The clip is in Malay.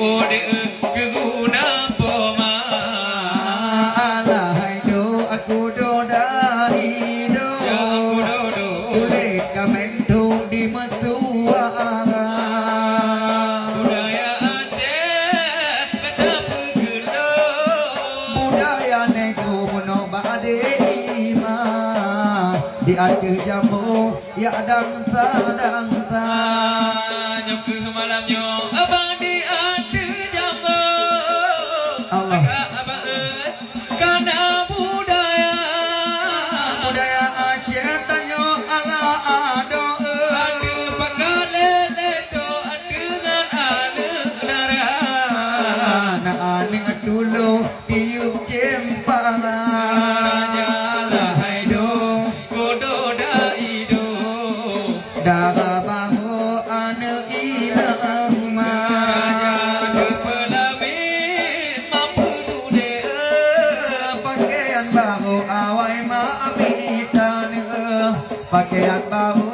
Ode keguna poma alahai do aku do dari do ya aku dodo kulit kamentung di metua budaya Aceh betapa gelo budaya neko mono bade ima di ade jambu ya dangsa dangsa nyok malamnya abang di ade jambu Allah karena budaya Aceh tanyo ala ado ade pakale leto ade ngan ade nara na ane dulu tiup cempala alahai do kodo daido daga bahu ane ilang ma pakaian baru awai ma amitan pakaian baru